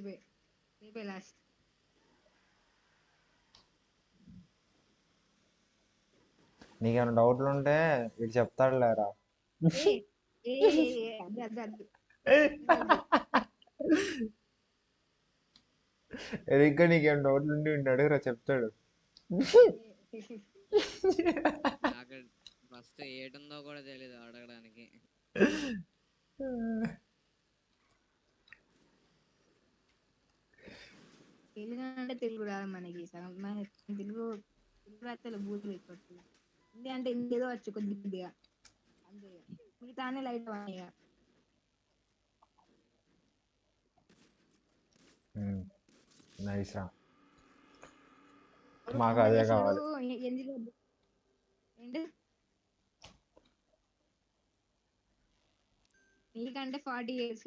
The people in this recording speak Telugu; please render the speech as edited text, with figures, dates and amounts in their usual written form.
రేపే రేపే లాస్ట్. నీకేమైనా డౌట్లు ఉంటే వీడు చెప్తాడు లేరా. ఏ ఏ అద్దు అద్దు అద్దు వద్దు. ఇంకా నీకేమైనా డౌట్లు ఉంటే వీడిని అడుగురా చెప్తాడు. నాకు ఫస్ట్ ఏటుందో కూడా తెలీదు అడగడానికి. తెలుగు అంటే తెలుగు రాదు మనకి, సగం మన తెలుగు తెలుగు రాత్రులు బూతులు ఎక్కువ. హిందీ అంటే హిందీ ఏదో వచ్చు కొద్ది కొద్దిగా అంతే. మిగతానే లైట్ ఇక. నైస్ రా, మాకు అదే కావాలి. ఎందులో ఏంటి నీకంటే 40 years